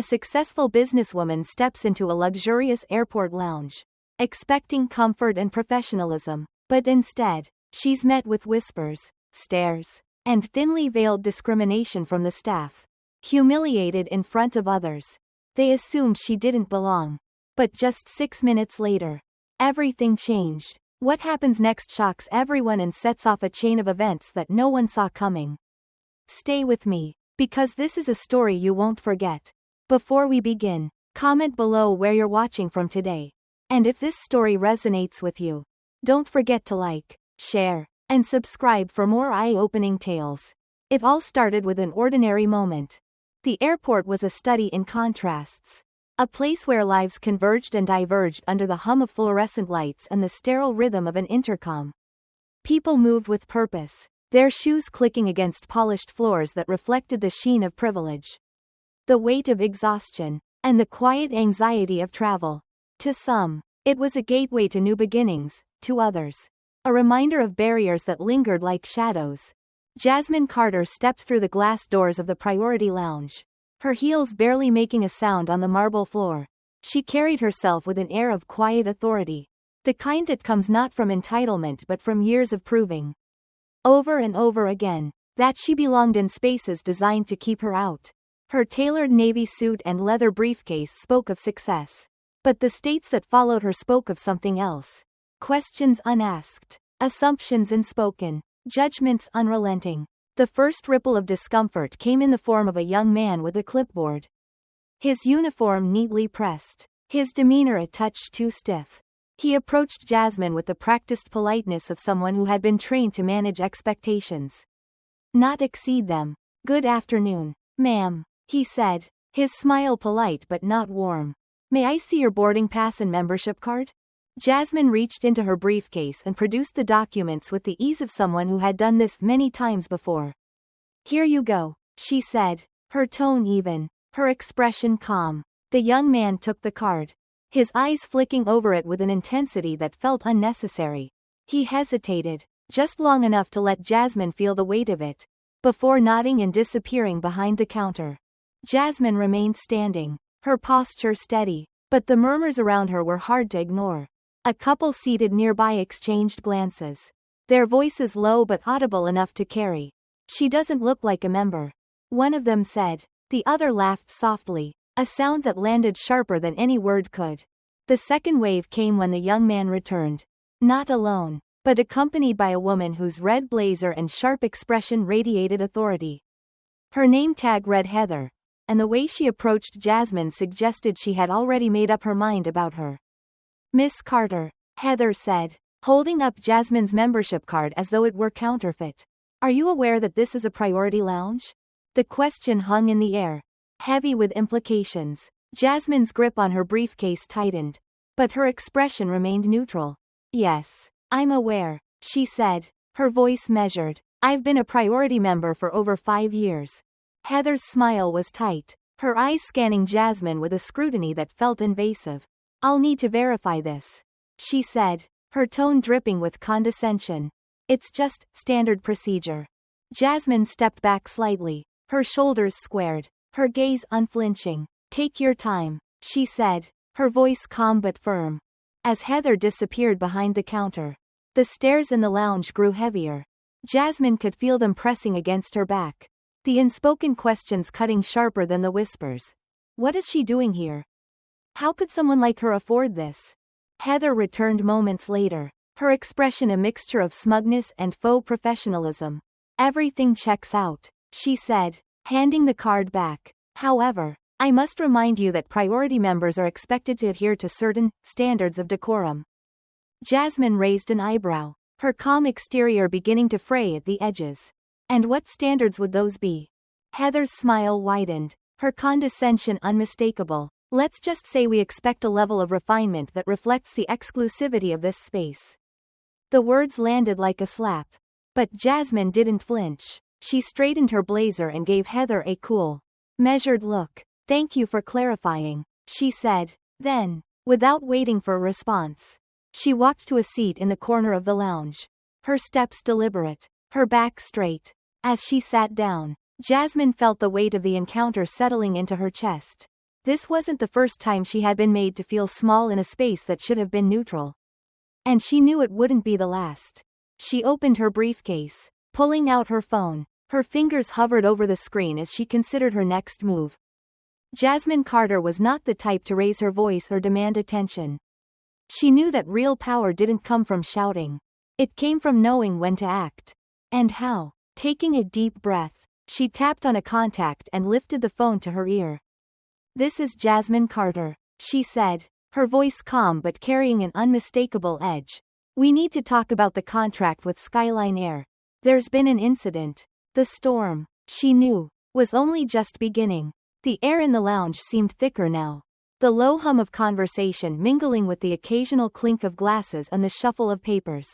A successful businesswoman steps into a luxurious airport lounge, expecting comfort and professionalism, but instead, she's met with whispers, stares, and thinly veiled discrimination from the staff. Humiliated in front of others, they assumed she didn't belong. But just 6 minutes later, everything changed. What happens next shocks everyone and sets off a chain of events that no one saw coming. Stay with me, because this is a story you won't forget. Before we begin, comment below where you're watching from today. And if this story resonates with you, don't forget to like, share, and subscribe for more eye-opening tales. It all started with an ordinary moment. The airport was a study in contrasts. A place where lives converged and diverged under the hum of fluorescent lights and the sterile rhythm of an intercom. People moved with purpose, their shoes clicking against polished floors that reflected the sheen of privilege. The weight of exhaustion, and the quiet anxiety of travel. To some, it was a gateway to new beginnings, to others, a reminder of barriers that lingered like shadows. Jasmine Carter stepped through the glass doors of the Priority Lounge, her heels barely making a sound on the marble floor. She carried herself with an air of quiet authority, the kind that comes not from entitlement but from years of proving, over and over again, that she belonged in spaces designed to keep her out. Her tailored navy suit and leather briefcase spoke of success. But the states that followed her spoke of something else. Questions unasked, assumptions unspoken, judgments unrelenting. The first ripple of discomfort came in the form of a young man with a clipboard. His uniform neatly pressed, his demeanor a touch too stiff. He approached Jasmine with the practiced politeness of someone who had been trained to manage expectations, not exceed them. "Good afternoon, ma'am," he said, his smile polite but not warm. "May I see your boarding pass and membership card?" Jasmine reached into her briefcase and produced the documents with the ease of someone who had done this many times before. "Here you go," she said, her tone even, her expression calm. The young man took the card, his eyes flicking over it with an intensity that felt unnecessary. He hesitated, just long enough to let Jasmine feel the weight of it, before nodding and disappearing behind the counter. Jasmine remained standing, her posture steady, but the murmurs around her were hard to ignore. A couple seated nearby exchanged glances, their voices low but audible enough to carry. "She doesn't look like a member," one of them said. The other laughed softly, a sound that landed sharper than any word could. The second wave came when the young man returned, not alone, but accompanied by a woman whose red blazer and sharp expression radiated authority. Her name tag read Heather, and the way she approached Jasmine suggested she had already made up her mind about her. "Miss Carter," Heather said, holding up Jasmine's membership card as though it were counterfeit. "Are you aware that this is a priority lounge?" The question hung in the air, heavy with implications. Jasmine's grip on her briefcase tightened, but her expression remained neutral. "Yes, I'm aware," she said, her voice measured. "I've been a priority member for over 5 years." Heather's smile was tight, her eyes scanning Jasmine with a scrutiny that felt invasive. "I'll need to verify this," she said, her tone dripping with condescension. "It's just standard procedure." Jasmine stepped back slightly, her shoulders squared, her gaze unflinching. "Take your time," she said, her voice calm but firm. As Heather disappeared behind the counter, the stairs in the lounge grew heavier. Jasmine could feel them pressing against her back, the unspoken questions cutting sharper than the whispers. What is she doing here? How could someone like her afford this? Heather returned moments later, her expression a mixture of smugness and faux professionalism. "Everything checks out," she said, handing the card back. "However, I must remind you that priority members are expected to adhere to certain standards of decorum." Jasmine raised an eyebrow, her calm exterior beginning to fray at the edges. "And what standards would those be?" Heather's smile widened, her condescension unmistakable. "Let's just say we expect a level of refinement that reflects the exclusivity of this space." The words landed like a slap. But Jasmine didn't flinch. She straightened her blazer and gave Heather a cool, measured look. "Thank you for clarifying," she said. Then, without waiting for a response, she walked to a seat in the corner of the lounge, her steps deliberate, her back straight. As she sat down, Jasmine felt the weight of the encounter settling into her chest. This wasn't the first time she had been made to feel small in a space that should have been neutral. And she knew it wouldn't be the last. She opened her briefcase, pulling out her phone. Her fingers hovered over the screen as she considered her next move. Jasmine Carter was not the type to raise her voice or demand attention. She knew that real power didn't come from shouting. It came from knowing when to act. And how. Taking a deep breath, she tapped on a contact and lifted the phone to her ear. "This is Jasmine Carter," she said, her voice calm but carrying an unmistakable edge. "We need to talk about the contract with Skyline Air. There's been an incident." The storm, she knew, was only just beginning. The air in the lounge seemed thicker now. The low hum of conversation mingling with the occasional clink of glasses and the shuffle of papers.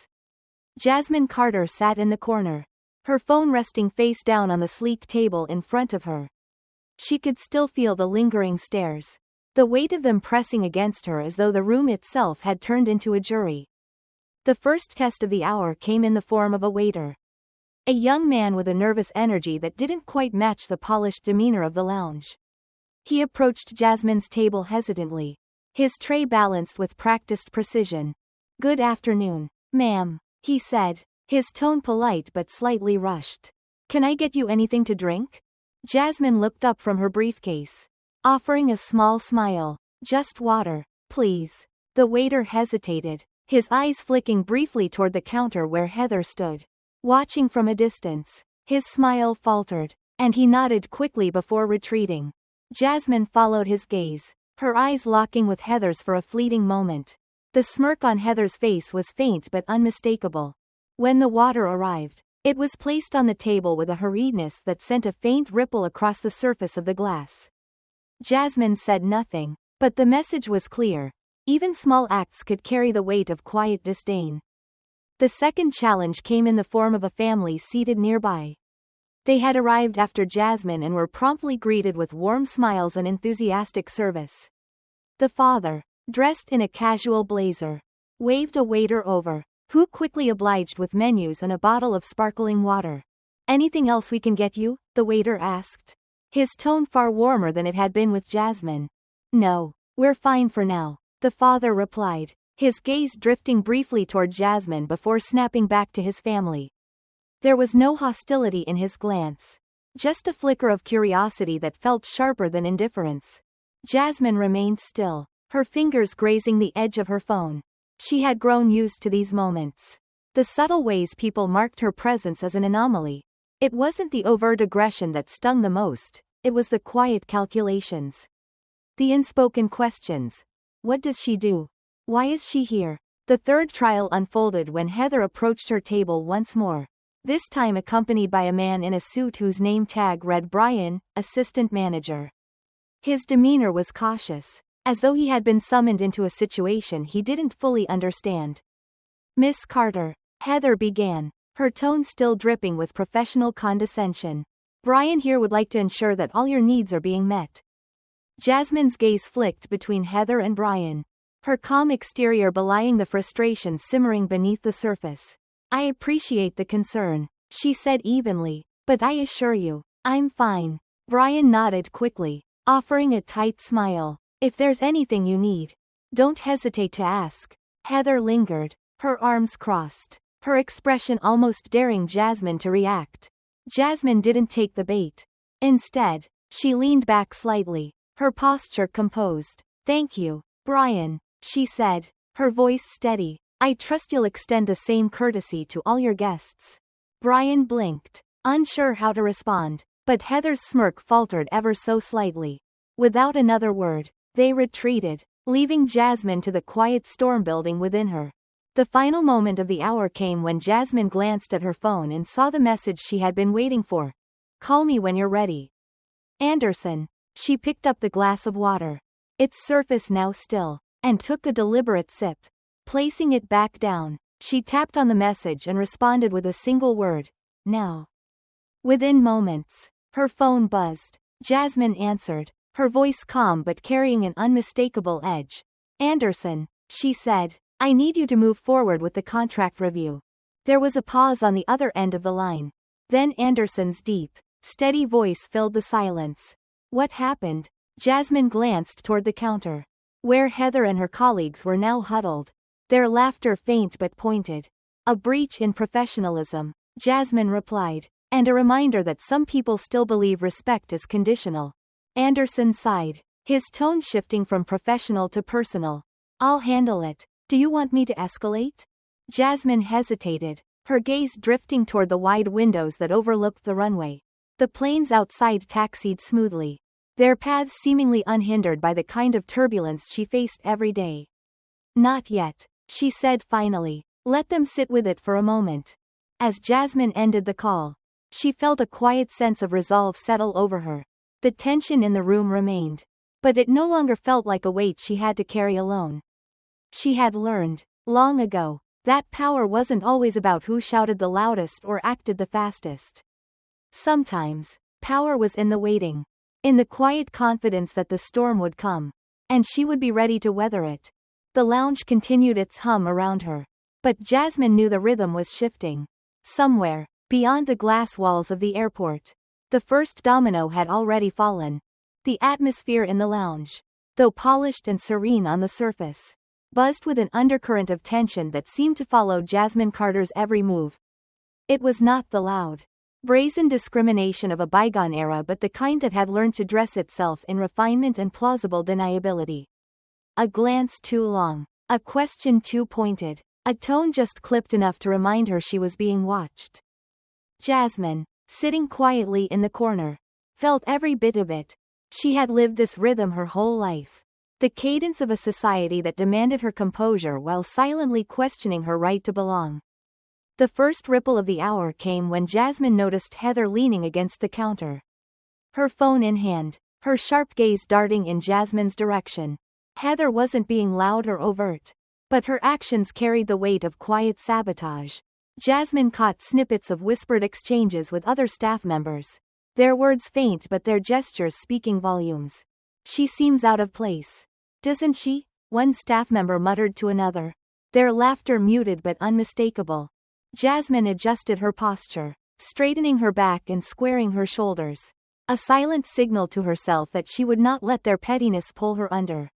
Jasmine Carter sat in the corner, her phone resting face down on the sleek table in front of her. She could still feel the lingering stares, the weight of them pressing against her as though the room itself had turned into a jury. The first test of the hour came in the form of a waiter. A young man with a nervous energy that didn't quite match the polished demeanor of the lounge. He approached Jasmine's table hesitantly, his tray balanced with practiced precision. "Good afternoon, ma'am," he said, his tone polite but slightly rushed. "Can I get you anything to drink?" Jasmine looked up from her briefcase, offering a small smile. "Just water, please." The waiter hesitated, his eyes flicking briefly toward the counter where Heather stood, watching from a distance. His smile faltered, and he nodded quickly before retreating. Jasmine followed his gaze, her eyes locking with Heather's for a fleeting moment. The smirk on Heather's face was faint but unmistakable. When the water arrived, it was placed on the table with a hurriedness that sent a faint ripple across the surface of the glass. Jasmine said nothing, but the message was clear. Even small acts could carry the weight of quiet disdain. The second challenge came in the form of a family seated nearby. They had arrived after Jasmine and were promptly greeted with warm smiles and enthusiastic service. The father, dressed in a casual blazer, waved a waiter over, who quickly obliged with menus and a bottle of sparkling water. "Anything else we can get you?" the waiter asked, his tone far warmer than it had been with Jasmine. "No, we're fine for now," the father replied, his gaze drifting briefly toward Jasmine before snapping back to his family. There was no hostility in his glance, just a flicker of curiosity that felt sharper than indifference. Jasmine remained still, her fingers grazing the edge of her phone. She had grown used to these moments. The subtle ways people marked her presence as an anomaly. It wasn't the overt aggression that stung the most, it was the quiet calculations. The unspoken questions. What does she do? Why is she here? The third trial unfolded when Heather approached her table once more, this time accompanied by a man in a suit whose name tag read Brian, assistant manager. His demeanor was cautious, as though he had been summoned into a situation he didn't fully understand. "Miss Carter," Heather began, her tone still dripping with professional condescension. "Brian here would like to ensure that all your needs are being met." Jasmine's gaze flicked between Heather and Brian, her calm exterior belying the frustration simmering beneath the surface. "I appreciate the concern," she said evenly, "but I assure you, I'm fine." Brian nodded quickly, offering a tight smile. "If there's anything you need, don't hesitate to ask." Heather lingered, her arms crossed, her expression almost daring Jasmine to react. Jasmine didn't take the bait. Instead, she leaned back slightly, her posture composed. "Thank you, Brian," she said, her voice steady. "I trust you'll extend the same courtesy to all your guests." Brian blinked, unsure how to respond, but Heather's smirk faltered ever so slightly. Without another word, they retreated, leaving Jasmine to the quiet storm building within her. The final moment of the hour came when Jasmine glanced at her phone and saw the message she had been waiting for. "Call me when you're ready. Anderson." She picked up the glass of water, its surface now still, and took a deliberate sip. Placing it back down, she tapped on the message and responded with a single word, "Now." Within moments, her phone buzzed. Jasmine answered, her voice calm but carrying an unmistakable edge. "Anderson," she said, "I need you to move forward with the contract review." There was a pause on the other end of the line. Then Anderson's deep, steady voice filled the silence. "What happened?" Jasmine glanced toward the counter, where Heather and her colleagues were now huddled, their laughter faint but pointed. A breach in professionalism, Jasmine replied, and a reminder that some people still believe respect is conditional. Anderson sighed, his tone shifting from professional to personal. I'll handle it. Do you want me to escalate? Jasmine hesitated, her gaze drifting toward the wide windows that overlooked the runway. The planes outside taxied smoothly, their paths seemingly unhindered by the kind of turbulence she faced every day. Not yet, she said finally. Let them sit with it for a moment. As Jasmine ended the call, she felt a quiet sense of resolve settle over her. The tension in the room remained, but it no longer felt like a weight she had to carry alone. She had learned, long ago, that power wasn't always about who shouted the loudest or acted the fastest. Sometimes, power was in the waiting, in the quiet confidence that the storm would come, and she would be ready to weather it. The lounge continued its hum around her, but Jasmine knew the rhythm was shifting. Somewhere, beyond the glass walls of the airport, the first domino had already fallen. The atmosphere in the lounge, though polished and serene on the surface, buzzed with an undercurrent of tension that seemed to follow Jasmine Carter's every move. It was not the loud, brazen discrimination of a bygone era, but the kind that had learned to dress itself in refinement and plausible deniability. A glance too long, a question too pointed, a tone just clipped enough to remind her she was being watched. Jasmine, sitting quietly in the corner, felt every bit of it. She had lived this rhythm her whole life. The cadence of a society that demanded her composure while silently questioning her right to belong. The first ripple of the hour came when Jasmine noticed Heather leaning against the counter, her phone in hand, her sharp gaze darting in Jasmine's direction. Heather wasn't being loud or overt, but her actions carried the weight of quiet sabotage. Jasmine caught snippets of whispered exchanges with other staff members, their words faint but their gestures speaking volumes. She seems out of place. Doesn't she? One staff member muttered to another, their laughter muted but unmistakable. Jasmine adjusted her posture, straightening her back and squaring her shoulders, a silent signal to herself that she would not let their pettiness pull her under.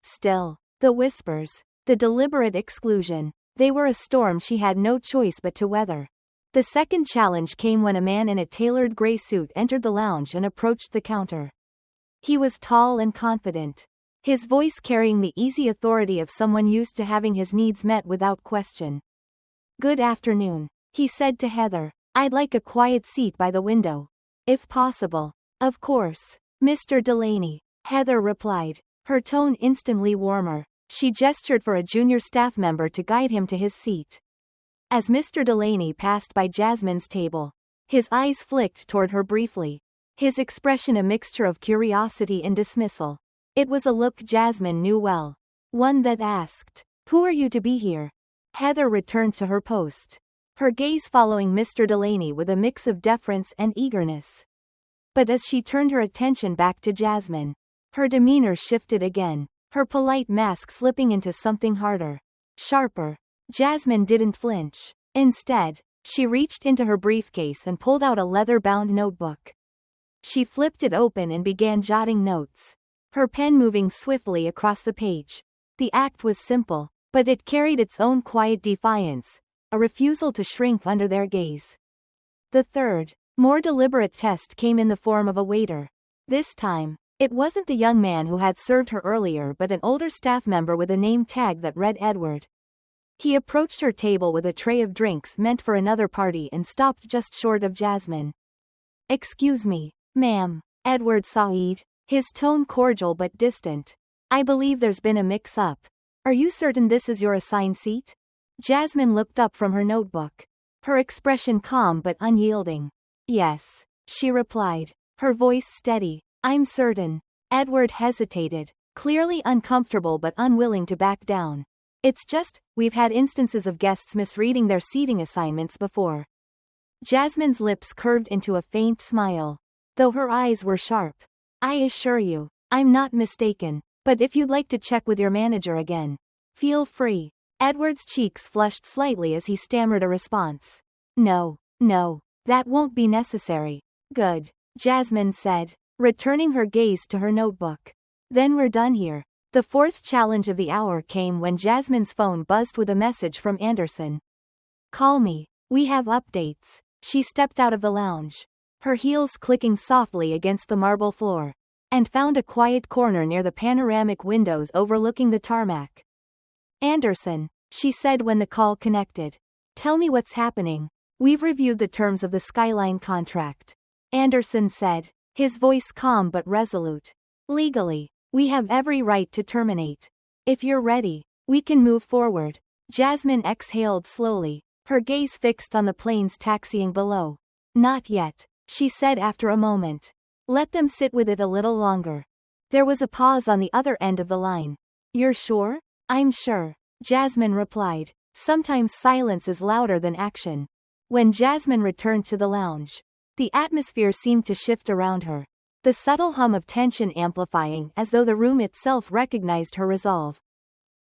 Still, the whispers, the deliberate exclusion, they were a storm she had no choice but to weather. The second challenge came when a man in a tailored gray suit entered the lounge and approached the counter. He was tall and confident, his voice carrying the easy authority of someone used to having his needs met without question. Good afternoon, he said to Heather. I'd like a quiet seat by the window, if possible. Of course, Mr. Delaney, Heather replied, her tone instantly warmer. She gestured for a junior staff member to guide him to his seat. As Mr. Delaney passed by Jasmine's table, his eyes flicked toward her briefly, his expression a mixture of curiosity and dismissal. It was a look Jasmine knew well, one that asked, "Who are you to be here?" Heather returned to her post, her gaze following Mr. Delaney with a mix of deference and eagerness. But as she turned her attention back to Jasmine, her demeanor shifted again, her polite mask slipping into something harder, sharper. Jasmine didn't flinch. Instead, she reached into her briefcase and pulled out a leather-bound notebook. She flipped it open and began jotting notes, her pen moving swiftly across the page. The act was simple, but it carried its own quiet defiance, a refusal to shrink under their gaze. The third, more deliberate test came in the form of a waiter. This time, it wasn't the young man who had served her earlier but an older staff member with a name tag that read Edward. He approached her table with a tray of drinks meant for another party and stopped just short of Jasmine. "Excuse me, ma'am," Edward Saeed, his tone cordial but distant. "I believe there's been a mix-up. Are you certain this is your assigned seat?" Jasmine looked up from her notebook, her expression calm but unyielding. "Yes," she replied, her voice steady. "I'm certain." Edward hesitated, clearly uncomfortable but unwilling to back down. "It's just, we've had instances of guests misreading their seating assignments before." Jasmine's lips curved into a faint smile, though her eyes were sharp. "I assure you, I'm not mistaken, but if you'd like to check with your manager again, feel free." Edward's cheeks flushed slightly as he stammered a response. No, that won't be necessary." "Good," Jasmine said, returning her gaze to her notebook. Then we're done here. The fourth challenge of the hour came when Jasmine's phone buzzed with a message from Anderson. Call me. We have updates. She stepped out of the lounge, her heels clicking softly against the marble floor, and found a quiet corner near the panoramic windows overlooking the tarmac. Anderson, she said when the call connected. Tell me what's happening. We've reviewed the terms of the Skyline contract. Anderson said, his voice calm but resolute. Legally, we have every right to terminate. If you're ready, we can move forward. Jasmine exhaled slowly, her gaze fixed on the planes taxiing below. Not yet, she said after a moment. Let them sit with it a little longer. There was a pause on the other end of the line. You're sure? I'm sure, Jasmine replied. Sometimes silence is louder than action. When Jasmine returned to the lounge, the atmosphere seemed to shift around her, the subtle hum of tension amplifying as though the room itself recognized her resolve.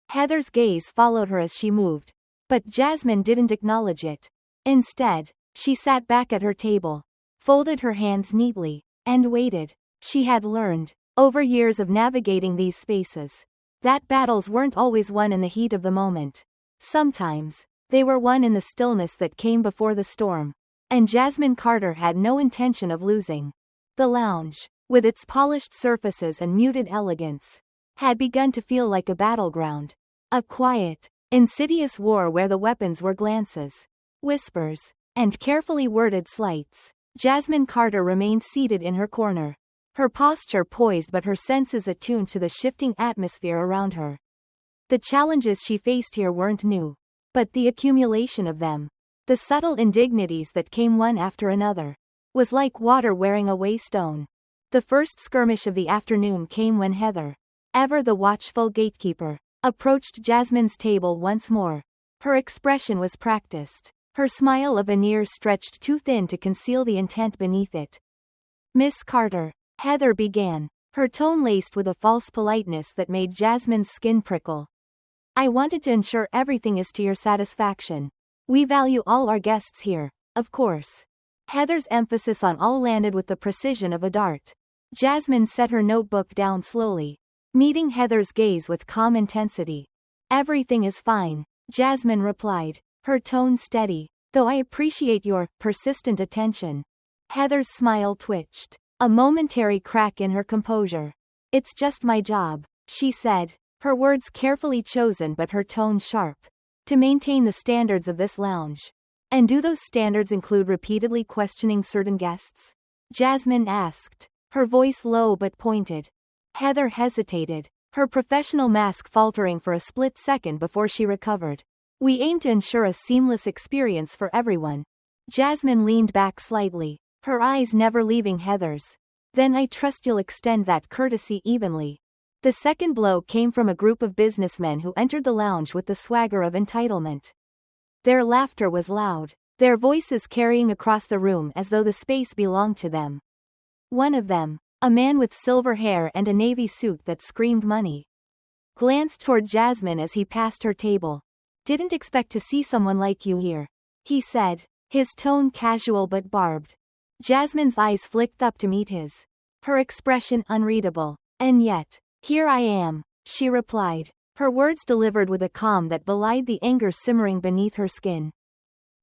Heather's gaze followed her as she moved, but Jasmine didn't acknowledge it. Instead, she sat back at her table, folded her hands neatly, and waited. She had learned, over years of navigating these spaces, that battles weren't always won in the heat of the moment. Sometimes, they were won in the stillness that came before the storm. And Jasmine Carter had no intention of losing. The lounge, with its polished surfaces and muted elegance, had begun to feel like a battleground. A quiet, insidious war where the weapons were glances, whispers, and carefully worded slights. Jasmine Carter remained seated in her corner, her posture poised but her senses attuned to the shifting atmosphere around her. The challenges she faced here weren't new, but the accumulation of them, the subtle indignities that came one after another, was like water wearing away stone. The first skirmish of the afternoon came when Heather, ever the watchful gatekeeper, approached Jasmine's table once more. Her expression was practiced, her smile a veneer stretched too thin to conceal the intent beneath it. Miss Carter, Heather began, her tone laced with a false politeness that made Jasmine's skin prickle. I wanted to ensure everything is to your satisfaction. We value all our guests here, of course. Heather's emphasis on all landed with the precision of a dart. Jasmine set her notebook down slowly, meeting Heather's gaze with calm intensity. Everything is fine, Jasmine replied, her tone steady, though I appreciate your persistent attention. Heather's smile twitched, a momentary crack in her composure. It's just my job, she said, her words carefully chosen but her tone sharp. To maintain the standards of this lounge. And do those standards include repeatedly questioning certain guests? Jasmine asked, her voice low but pointed. Heather hesitated, her professional mask faltering for a split second before she recovered. We aim to ensure a seamless experience for everyone. Jasmine leaned back slightly, her eyes never leaving Heather's. Then I trust you'll extend that courtesy evenly. The second blow came from a group of businessmen who entered the lounge with the swagger of entitlement. Their laughter was loud, their voices carrying across the room as though the space belonged to them. One of them, a man with silver hair and a navy suit that screamed money, glanced toward Jasmine as he passed her table. Didn't expect to see someone like you here, he said, his tone casual but barbed. Jasmine's eyes flicked up to meet his, her expression unreadable. And yet, here I am, she replied, her words delivered with a calm that belied the anger simmering beneath her skin.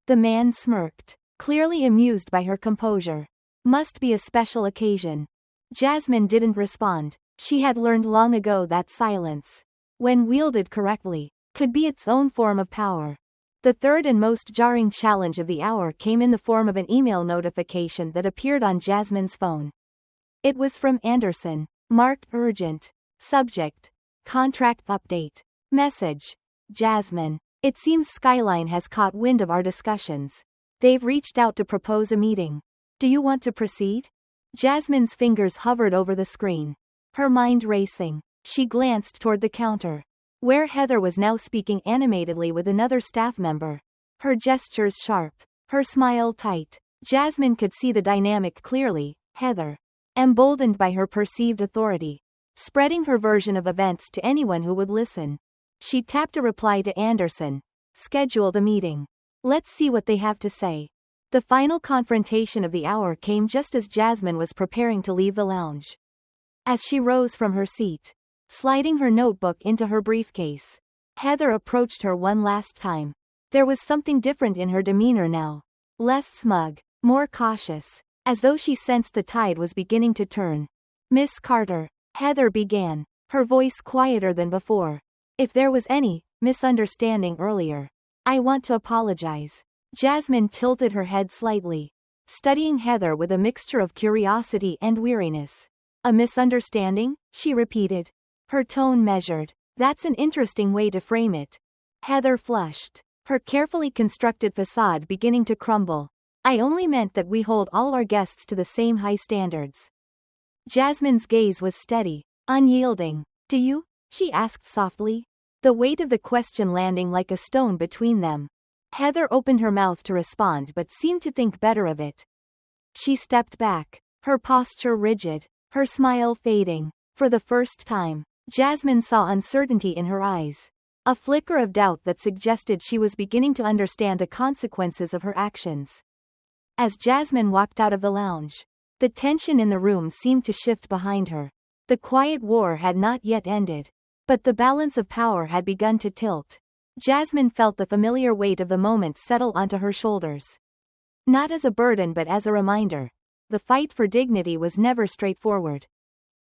The man smirked, clearly amused by her composure. Must be a special occasion. Jasmine didn't respond. She had learned long ago that silence, when wielded correctly, could be its own form of power. The third and most jarring challenge of the hour came in the form of an email notification that appeared on Jasmine's phone. It was from Anderson, marked urgent. Subject: contract update. Message: Jasmine, it seems Skyline has caught wind of our discussions. They've reached out to propose a meeting. Do you want to proceed? Jasmine's fingers hovered over the screen, her mind racing. She glanced toward the counter, where Heather was now speaking animatedly with another staff member. Her gestures sharp, her smile tight. Jasmine could see the dynamic clearly. Heather, emboldened by her perceived authority, spreading her version of events to anyone who would listen. She tapped a reply to Anderson. Schedule the meeting. Let's see what they have to say. The final confrontation of the hour came just as Jasmine was preparing to leave the lounge. As she rose from her seat, sliding her notebook into her briefcase, Heather approached her one last time. There was something different in her demeanor now. Less smug, more cautious, as though she sensed the tide was beginning to turn. "Miss Carter," Heather began, her voice quieter than before. "If there was any misunderstanding earlier, I want to apologize." Jasmine tilted her head slightly, studying Heather with a mixture of curiosity and weariness. "A misunderstanding?" she repeated, her tone measured. "That's an interesting way to frame it." Heather flushed, her carefully constructed facade beginning to crumble. "I only meant that we hold all our guests to the same high standards." Jasmine's gaze was steady, unyielding. "Do you?" she asked softly, the weight of the question landing like a stone between them. Heather opened her mouth to respond but seemed to think better of it. She stepped back, her posture rigid, her smile fading. For the first time, Jasmine saw uncertainty in her eyes, a flicker of doubt that suggested she was beginning to understand the consequences of her actions. As Jasmine walked out of the lounge, the tension in the room seemed to shift behind her. The quiet war had not yet ended, but the balance of power had begun to tilt. Jasmine felt the familiar weight of the moment settle onto her shoulders. Not as a burden but as a reminder. The fight for dignity was never straightforward.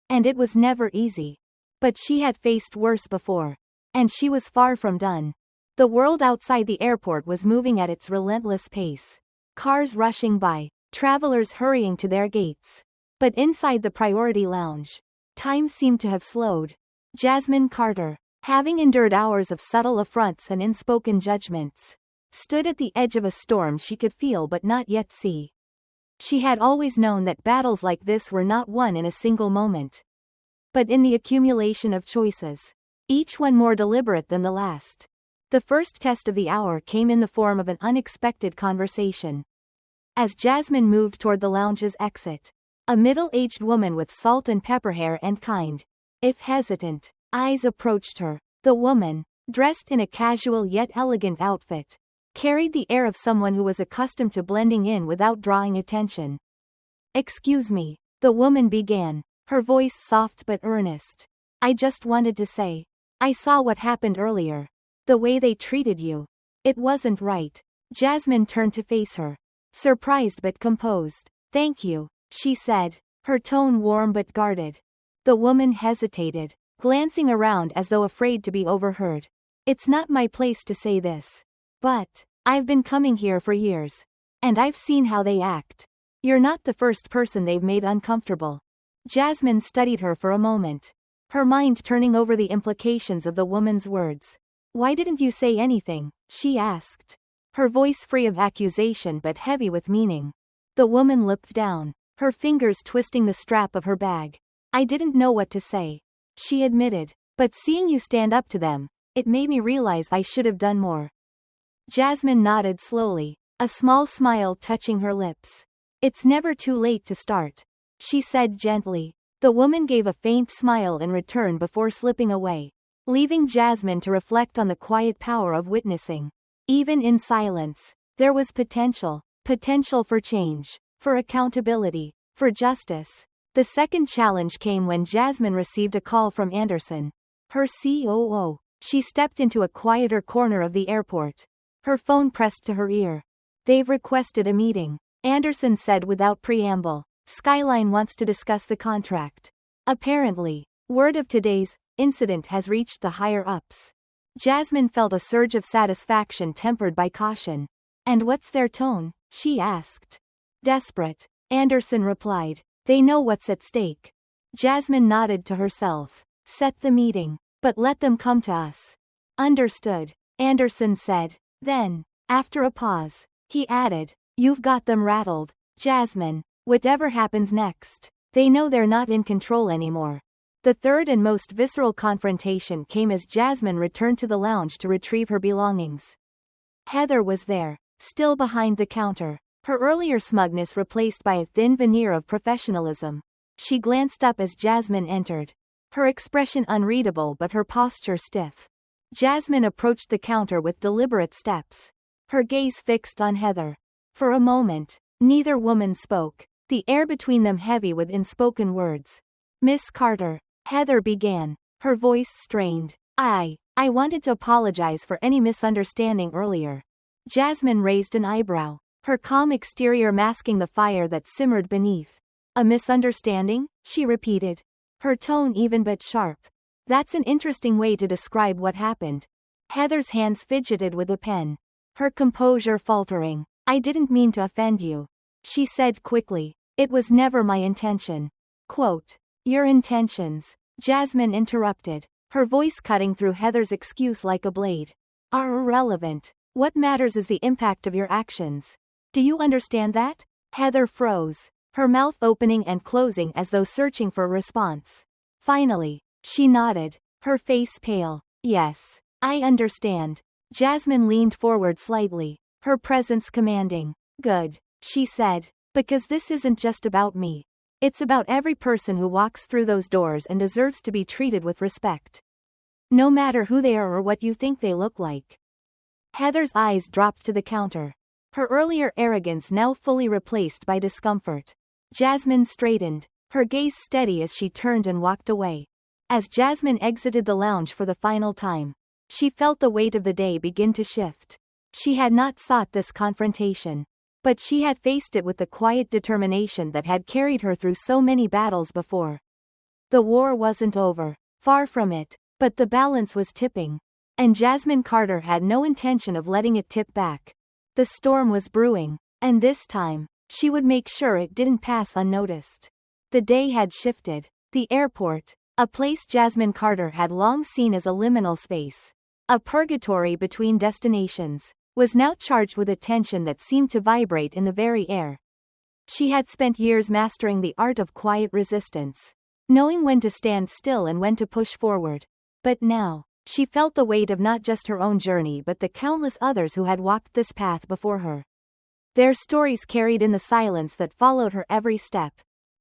And it was never easy. But she had faced worse before. And she was far from done. The world outside the airport was moving at its relentless pace. Cars rushing by, travelers hurrying to their gates. But inside the priority lounge, time seemed to have slowed. Jasmine Carter, having endured hours of subtle affronts and unspoken judgments, stood at the edge of a storm she could feel but not yet see. She had always known that battles like this were not won in a single moment, but in the accumulation of choices, each one more deliberate than the last. The first test of the hour came in the form of an unexpected conversation. As Jasmine moved toward the lounge's exit, a middle-aged woman with salt and pepper hair and kind, if hesitant, eyes approached her. The woman, dressed in a casual yet elegant outfit, carried the air of someone who was accustomed to blending in without drawing attention. "Excuse me," the woman began, her voice soft but earnest. "I just wanted to say, I saw what happened earlier. The way they treated you. It wasn't right." Jasmine turned to face her, surprised but composed. "Thank you," she said, her tone warm but guarded. The woman hesitated, glancing around as though afraid to be overheard. "It's not my place to say this. But I've been coming here for years. And I've seen how they act. You're not the first person they've made uncomfortable." Jasmine studied her for a moment, her mind turning over the implications of the woman's words. "Why didn't you say anything?" she asked, her voice free of accusation but heavy with meaning. The woman looked down, her fingers twisting the strap of her bag. "I didn't know what to say," she admitted, "but seeing you stand up to them, it made me realize I should have done more." Jasmine nodded slowly, a small smile touching her lips. "It's never too late to start," she said gently. The woman gave a faint smile in return before slipping away, leaving Jasmine to reflect on the quiet power of witnessing. Even in silence, there was potential for change, for accountability, for justice. The second challenge came when Jasmine received a call from Anderson, her COO. She stepped into a quieter corner of the airport, her phone pressed to her ear. "They've requested a meeting," Anderson said without preamble. "Skyline wants to discuss the contract. Apparently, word of today's incident has reached the higher-ups." Jasmine felt a surge of satisfaction tempered by caution. "And what's their tone?" she asked. "Desperate," Anderson replied. "They know what's at stake." Jasmine nodded to herself. "Set the meeting, but let them come to us." "Understood," Anderson said. Then, after a pause, he added, "You've got them rattled, Jasmine. Whatever happens next, they know they're not in control anymore." The third and most visceral confrontation came as Jasmine returned to the lounge to retrieve her belongings. Heather was there, still behind the counter, her earlier smugness replaced by a thin veneer of professionalism. She glanced up as Jasmine entered, her expression unreadable but her posture stiff. Jasmine approached the counter with deliberate steps, her gaze fixed on Heather. For a moment, neither woman spoke, the air between them heavy with unspoken words. Miss Carter, Heather began, her voice strained. I wanted to apologize for any misunderstanding earlier. Jasmine raised an eyebrow, her calm exterior masking the fire that simmered beneath. A misunderstanding? She repeated, her tone even but sharp. That's an interesting way to describe what happened. Heather's hands fidgeted with the pen, her composure faltering. I didn't mean to offend you, she said quickly. It was never my intention. Quote, your intentions, Jasmine interrupted, her voice cutting through Heather's excuse like a blade, are irrelevant. What matters is the impact of your actions. Do you understand that? Heather froze, her mouth opening and closing as though searching for a response. Finally, she nodded, her face pale. Yes, I understand. Jasmine leaned forward slightly, her presence commanding. Good, she said, because this isn't just about me. It's about every person who walks through those doors and deserves to be treated with respect. No matter who they are or what you think they look like. Heather's eyes dropped to the counter, her earlier arrogance now fully replaced by discomfort. Jasmine straightened, her gaze steady as she turned and walked away. As Jasmine exited the lounge for the final time, she felt the weight of the day begin to shift. She had not sought this confrontation, but she had faced it with the quiet determination that had carried her through so many battles before. The war wasn't over, far from it, but the balance was tipping, and Jasmine Carter had no intention of letting it tip back. The storm was brewing, and this time, she would make sure it didn't pass unnoticed. The day had shifted. The airport, a place Jasmine Carter had long seen as a liminal space, a purgatory between destinations, was now charged with a tension that seemed to vibrate in the very air. She had spent years mastering the art of quiet resistance, knowing when to stand still and when to push forward. But now, she felt the weight of not just her own journey but the countless others who had walked this path before her. Their stories carried in the silence that followed her every step.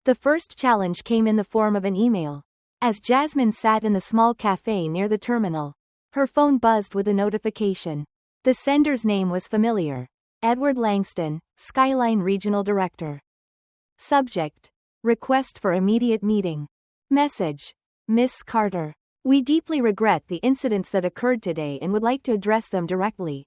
The first challenge came in the form of an email. As Jasmine sat in the small cafe near the terminal, her phone buzzed with a notification. The sender's name was familiar. Edward Langston, Skyline Regional Director. Subject: request for immediate meeting. Message: Miss Carter, we deeply regret the incidents that occurred today and would like to address them directly.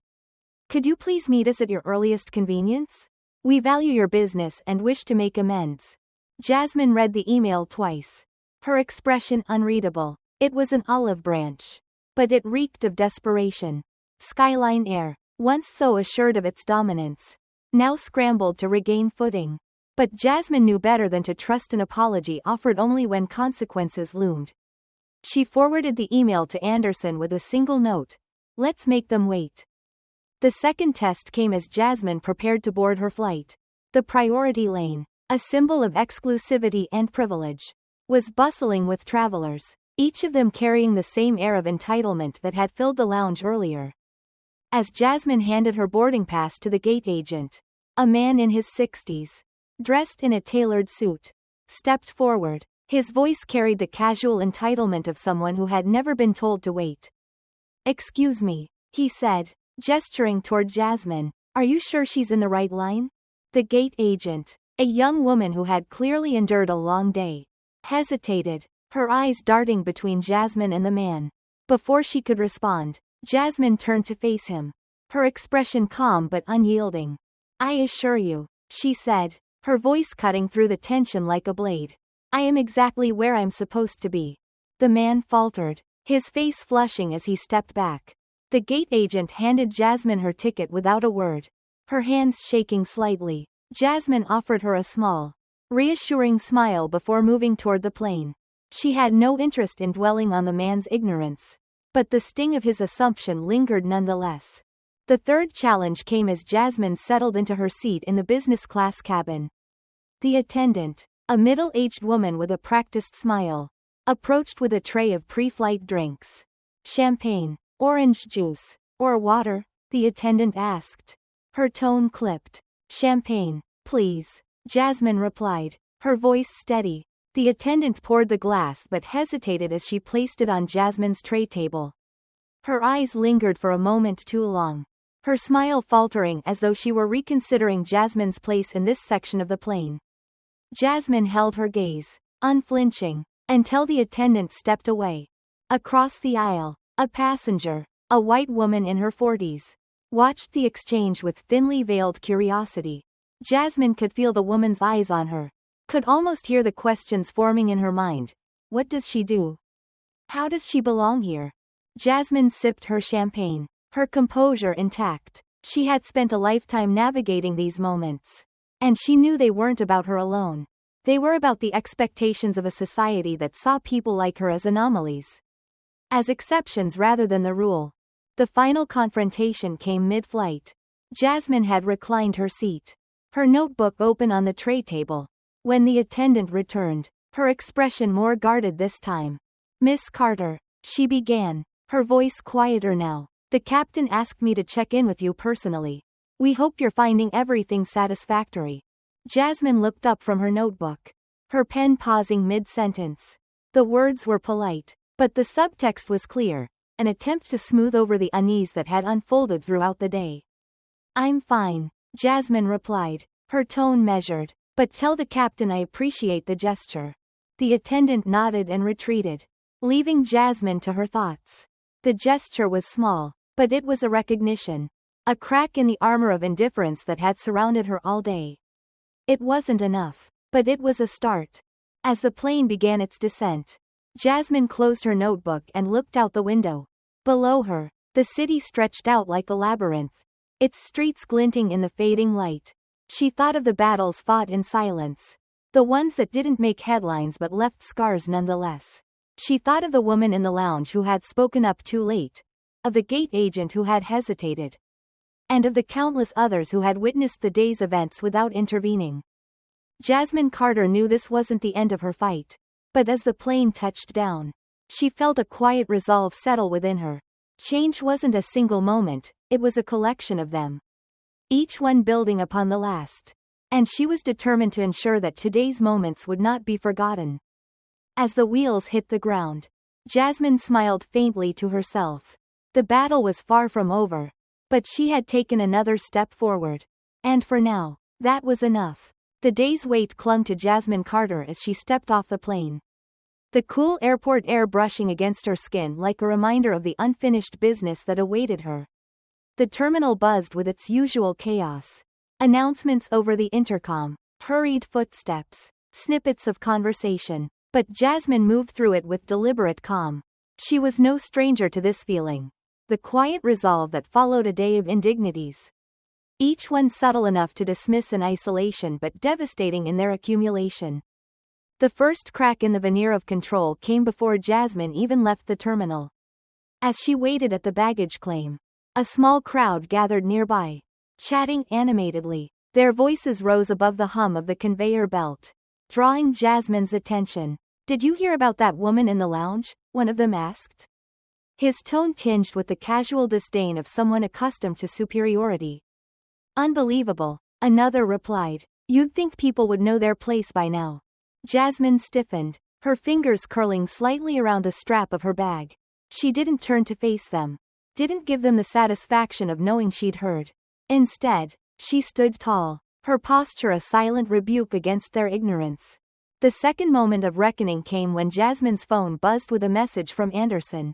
Could you please meet us at your earliest convenience? We value your business and wish to make amends. Jasmine read the email twice, her expression unreadable. It was an olive branch, but it reeked of desperation. Skyline Air, once so assured of its dominance, now scrambled to regain footing. But Jasmine knew better than to trust an apology offered only when consequences loomed. She forwarded the email to Anderson with a single note: let's make them wait. The second test came as Jasmine prepared to board her flight. The priority lane, a symbol of exclusivity and privilege, was bustling with travelers, each of them carrying the same air of entitlement that had filled the lounge earlier. As Jasmine handed her boarding pass to the gate agent, a man in his 60s, dressed in a tailored suit, stepped forward. His voice carried the casual entitlement of someone who had never been told to wait. Excuse me, he said, gesturing toward Jasmine. Are you sure she's in the right line? The gate agent, a young woman who had clearly endured a long day, hesitated, her eyes darting between Jasmine and the man. Before she could respond, Jasmine turned to face him, her expression calm but unyielding. I assure you, she said, her voice cutting through the tension like a blade. I am exactly where I'm supposed to be. The man faltered, his face flushing as he stepped back. The gate agent handed Jasmine her ticket without a word, her hands shaking slightly. Jasmine offered her a small, reassuring smile before moving toward the plane. She had no interest in dwelling on the man's ignorance, but the sting of his assumption lingered nonetheless. The third challenge came as Jasmine settled into her seat in the business class cabin. The attendant, a middle-aged woman with a practiced smile, approached with a tray of pre-flight drinks. Champagne, orange juice, or water? The attendant asked. Her tone clipped. Champagne, please, Jasmine replied, her voice steady. The attendant poured the glass but hesitated as she placed it on Jasmine's tray table. Her eyes lingered for a moment too long. her smile faltering as though she were reconsidering Jasmine's place in this section of the plane. Jasmine held her gaze, unflinching, until the attendant stepped away. Across the aisle, a passenger, a white woman in her 40s, watched the exchange with thinly veiled curiosity. Jasmine could feel the woman's eyes on her, could almost hear the questions forming in her mind. What does she do? How does she belong here? Jasmine sipped her champagne, her composure intact. She had spent a lifetime navigating these moments. And she knew they weren't about her alone. They were about the expectations of a society that saw people like her as anomalies, as exceptions rather than the rule. The final confrontation came mid-flight. Jasmine had reclined her seat, her notebook open on the tray table. When the attendant returned, her expression more guarded this time. "Miss Carter," she began, her voice quieter now. "The captain asked me to check in with you personally. We hope you're finding everything satisfactory." Jasmine looked up from her notebook, her pen pausing mid-sentence. The words were polite, but the subtext was clear, an attempt to smooth over the unease that had unfolded throughout the day. "I'm fine," Jasmine replied, her tone measured. "But tell the captain I appreciate the gesture." The attendant nodded and retreated, leaving Jasmine to her thoughts. The gesture was small, but it was a recognition, a crack in the armor of indifference that had surrounded her all day. It wasn't enough, but it was a start. As the plane began its descent, Jasmine closed her notebook and looked out the window. Below her, the city stretched out like a labyrinth, its streets glinting in the fading light. She thought of the battles fought in silence, the ones that didn't make headlines but left scars nonetheless. She thought of the woman in the lounge who had spoken up too late, of the gate agent who had hesitated, and of the countless others who had witnessed the day's events without intervening. Jasmine Carter knew this wasn't the end of her fight, but as the plane touched down, she felt a quiet resolve settle within her. Change wasn't a single moment, it was a collection of them, each one building upon the last. And she was determined to ensure that today's moments would not be forgotten. As the wheels hit the ground, Jasmine smiled faintly to herself. The battle was far from over, but she had taken another step forward. And for now, that was enough. The day's weight clung to Jasmine Carter as she stepped off the plane, the cool airport air brushing against her skin like a reminder of the unfinished business that awaited her. The terminal buzzed with its usual chaos. Announcements over the intercom, hurried footsteps, snippets of conversation. But Jasmine moved through it with deliberate calm. She was no stranger to this feeling, the quiet resolve that followed a day of indignities, each one subtle enough to dismiss in isolation but devastating in their accumulation. The first crack in the veneer of control came before Jasmine even left the terminal. As she waited at the baggage claim, a small crowd gathered nearby, chatting animatedly. Their voices rose above the hum of the conveyor belt, drawing Jasmine's attention. "Did you hear about that woman in the lounge?" one of them asked, his tone tinged with the casual disdain of someone accustomed to superiority. "Unbelievable," another replied. "You'd think people would know their place by now." Jasmine stiffened, her fingers curling slightly around the strap of her bag. She didn't turn to face them, didn't give them the satisfaction of knowing she'd heard. Instead, she stood tall, her posture a silent rebuke against their ignorance. The second moment of reckoning came when Jasmine's phone buzzed with a message from Anderson.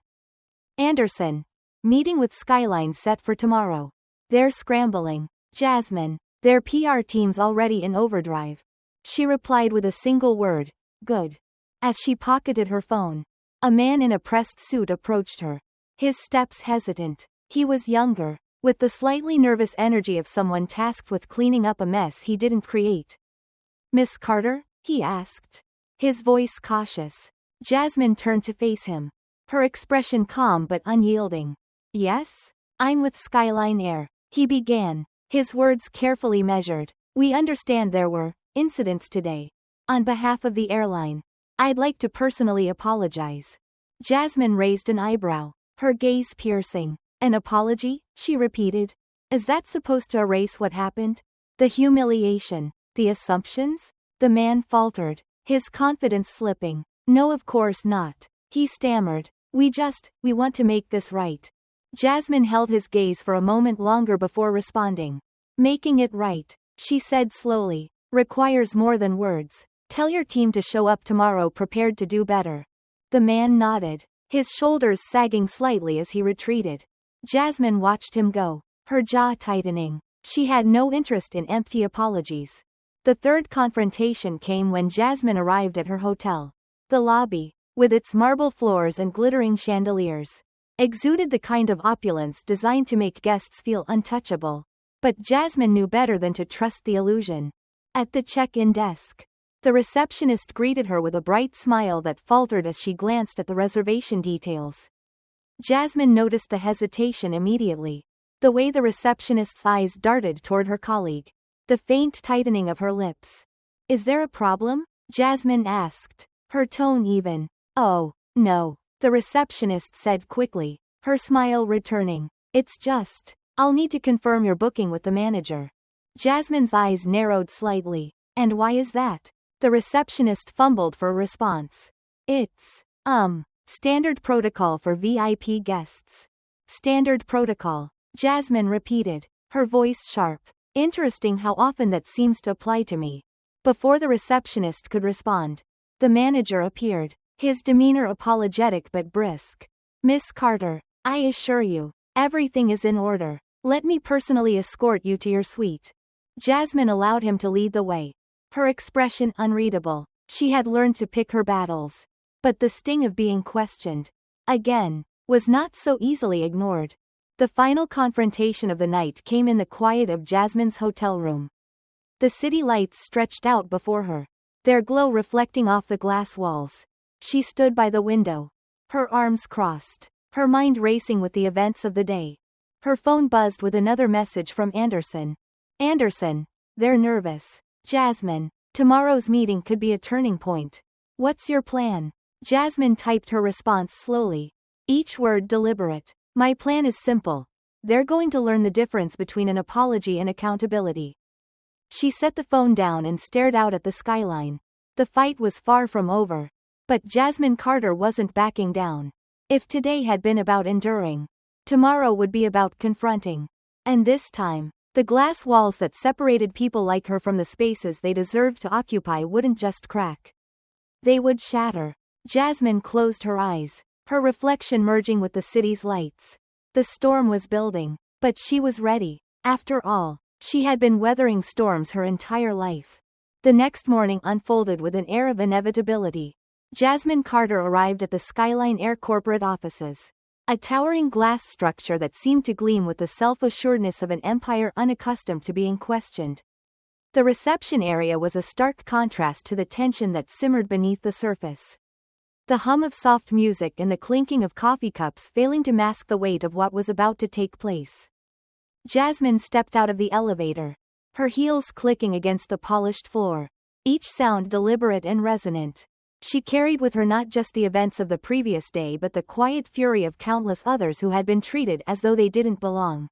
"Anderson. Meeting with Skyline set for tomorrow. They're scrambling." "Jasmine. Their PR team's already in overdrive." She replied with a single word, "Good." As she pocketed her phone, a man in a pressed suit approached her, his steps hesitant. He was younger, with the slightly nervous energy of someone tasked with cleaning up a mess he didn't create. "Miss Carter?" he asked, his voice cautious. Jasmine turned to face him, her expression calm but unyielding. "Yes? I'm with Skyline Air," he began, his words carefully measured. "We understand there were incidents today. On behalf of the airline, I'd like to personally apologize." Jasmine raised an eyebrow, her gaze piercing. "An apology?" she repeated. "Is that supposed to erase what happened? The humiliation, the assumptions?" The man faltered, his confidence slipping. "No, of course not," he stammered. We want to make this right." Jasmine held his gaze for a moment longer before responding. Making it right, she said slowly, requires more than words. Tell your team to show up tomorrow prepared to do better. The man nodded, his shoulders sagging slightly as he retreated. Jasmine watched him go, her jaw tightening. She had no interest in empty apologies. The third confrontation came when Jasmine arrived at her hotel. The lobby, with its marble floors and glittering chandeliers, exuded the kind of opulence designed to make guests feel untouchable. But Jasmine knew better than to trust the illusion. At the check-in desk, the receptionist greeted her with a bright smile that faltered as she glanced at the reservation details. Jasmine noticed the hesitation immediately. The way the receptionist's eyes darted toward her colleague. The faint tightening of her lips. Is there a problem? Jasmine asked, her tone even. Oh, no, the receptionist said quickly, her smile returning. It's just, I'll need to confirm your booking with the manager. Jasmine's eyes narrowed slightly. And why is that? The receptionist fumbled for a response. It's, standard protocol for VIP guests. Standard protocol, Jasmine repeated, her voice sharp. Interesting how often that seems to apply to me. Before the receptionist could respond, the manager appeared, his demeanor apologetic but brisk. Miss Carter, I assure you, everything is in order. Let me personally escort you to your suite. Jasmine allowed him to lead the way, her expression unreadable. She had learned to pick her battles. But the sting of being questioned, again, was not so easily ignored. The final confrontation of the night came in the quiet of Jasmine's hotel room. The city lights stretched out before her, their glow reflecting off the glass walls. She stood by the window, her arms crossed, her mind racing with the events of the day. Her phone buzzed with another message from Anderson. Anderson, they're nervous. Jasmine, tomorrow's meeting could be a turning point. What's your plan? Jasmine typed her response slowly, each word deliberate. My plan is simple. They're going to learn the difference between an apology and accountability. She set the phone down and stared out at the skyline. The fight was far from over. But Jasmine Carter wasn't backing down. If today had been about enduring, tomorrow would be about confronting. And this time, the glass walls that separated people like her from the spaces they deserved to occupy wouldn't just crack. They would shatter. Jasmine closed her eyes, her reflection merging with the city's lights. The storm was building, but she was ready. After all, she had been weathering storms her entire life. The next morning unfolded with an air of inevitability. Jasmine Carter arrived at the Skyline Air corporate offices, a towering glass structure that seemed to gleam with the self-assuredness of an empire unaccustomed to being questioned. The reception area was a stark contrast to the tension that simmered beneath the surface. The hum of soft music and the clinking of coffee cups failing to mask the weight of what was about to take place. Jasmine stepped out of the elevator, her heels clicking against the polished floor, each sound deliberate and resonant. She carried with her not just the events of the previous day but the quiet fury of countless others who had been treated as though they didn't belong.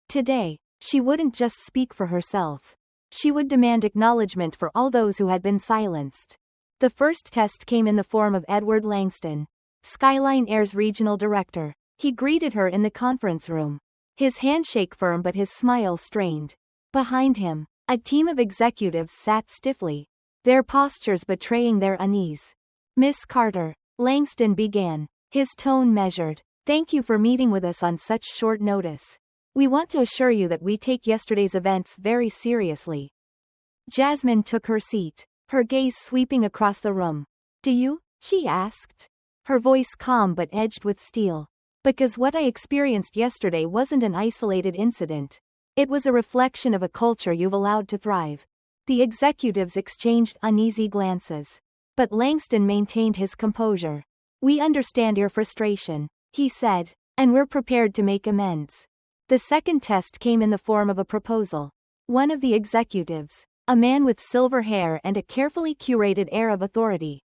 Today, she wouldn't just speak for herself. She would demand acknowledgement for all those who had been silenced. The first test came in the form of Edward Langston, Skyline Air's regional director. He greeted her in the conference room, his handshake firm but his smile strained. Behind him, a team of executives sat stiffly, their postures betraying their unease. Miss Carter, Langston began, his tone measured. Thank you for meeting with us on such short notice. We want to assure you that we take yesterday's events very seriously. Jasmine took her seat, her gaze sweeping across the room. Do you? She asked, her voice calm but edged with steel. Because what I experienced yesterday wasn't an isolated incident. It was a reflection of a culture you've allowed to thrive. The executives exchanged uneasy glances. But Langston maintained his composure. We understand your frustration, he said, and we're prepared to make amends. The second test came in the form of a proposal. One of the executives, a man with silver hair and a carefully curated air of authority,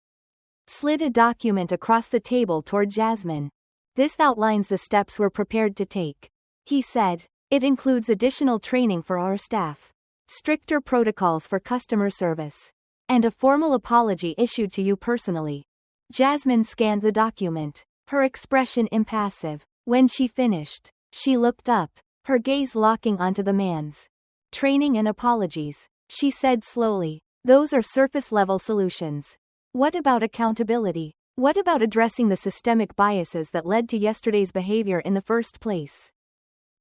slid a document across the table toward Jasmine. This outlines the steps we're prepared to take, he said. It includes additional training for our staff, stricter protocols for customer service, and a formal apology issued to you personally. Jasmine scanned the document, her expression impassive. When she finished, she looked up, her gaze locking onto the man's. Training and apologies, she said slowly. Those are surface-level solutions. What about accountability? What about addressing the systemic biases that led to yesterday's behavior in the first place?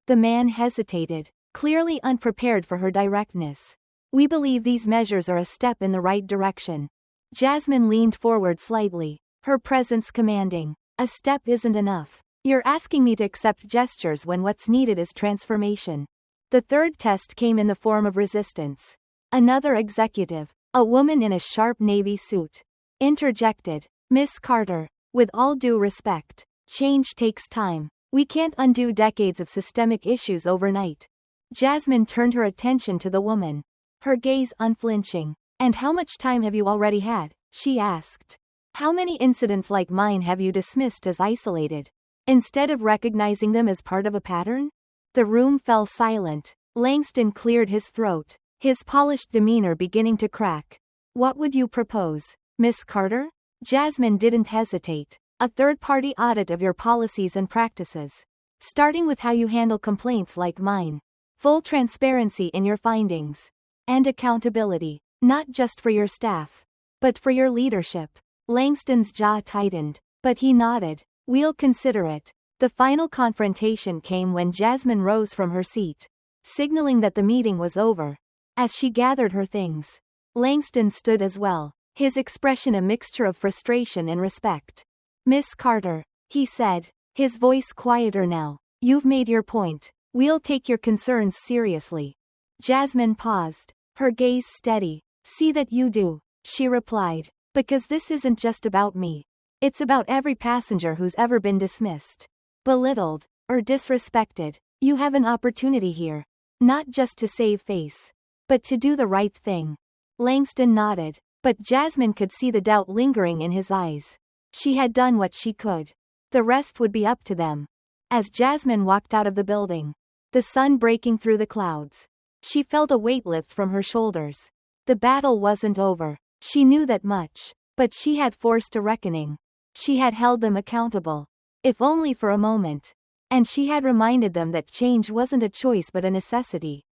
The man hesitated, clearly unprepared for her directness. We believe these measures are a step in the right direction. Jasmine leaned forward slightly, her presence commanding. A step isn't enough. You're asking me to accept gestures when what's needed is transformation. The third test came in the form of resistance. Another executive, a woman in a sharp navy suit, interjected. Miss Carter, with all due respect, change takes time. We can't undo decades of systemic issues overnight. Jasmine turned her attention to the woman, her gaze unflinching. And how much time have you already had? She asked. How many incidents like mine have you dismissed as isolated, instead of recognizing them as part of a pattern? The room fell silent. Langston cleared his throat, his polished demeanor beginning to crack. What would you propose, Miss Carter? Jasmine didn't hesitate. A third-party audit of your policies and practices, starting with how you handle complaints like mine. Full transparency in your findings. And accountability, not just for your staff, but for your leadership. Langston's jaw tightened, but he nodded. We'll consider it. The final confrontation came when Jasmine rose from her seat, signaling that the meeting was over. As she gathered her things, Langston stood as well, his expression a mixture of frustration and respect. Miss Carter, he said, his voice quieter now, you've made your point. We'll take your concerns seriously. Jasmine paused, her gaze steady. See that you do, she replied, because this isn't just about me. It's about every passenger who's ever been dismissed, belittled, or disrespected. You have an opportunity here, not just to save face, but to do the right thing. Langston nodded, but Jasmine could see the doubt lingering in his eyes. She had done what she could. The rest would be up to them. As Jasmine walked out of the building, the sun breaking through the clouds, she felt a weight lift from her shoulders. The battle wasn't over. She knew that much, but she had forced a reckoning. She had held them accountable, if only for a moment. And she had reminded them that change wasn't a choice but a necessity.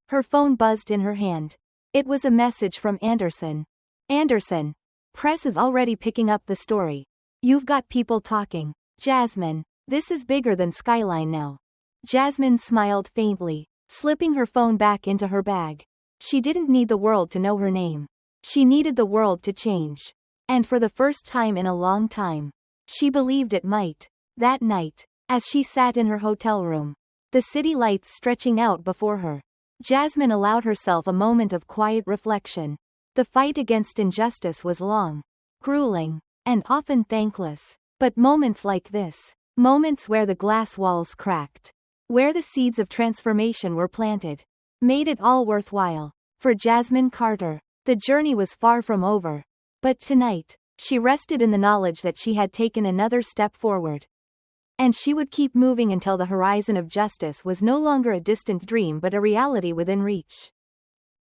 Her phone buzzed in her hand. It was a message from Anderson. Anderson, press is already picking up the story. You've got people talking. Jasmine, this is bigger than Skyline now. Jasmine smiled faintly, slipping her phone back into her bag. She didn't need the world to know her name. She needed the world to change. And for the first time in a long time, she believed it might. That night, as she sat in her hotel room, the city lights stretching out before her, Jasmine allowed herself a moment of quiet reflection. The fight against injustice was long, grueling, and often thankless. But moments like this, moments where the glass walls cracked, where the seeds of transformation were planted, made it all worthwhile. For Jasmine Carter, the journey was far from over. But tonight, she rested in the knowledge that she had taken another step forward. And she would keep moving until the horizon of justice was no longer a distant dream but a reality within reach.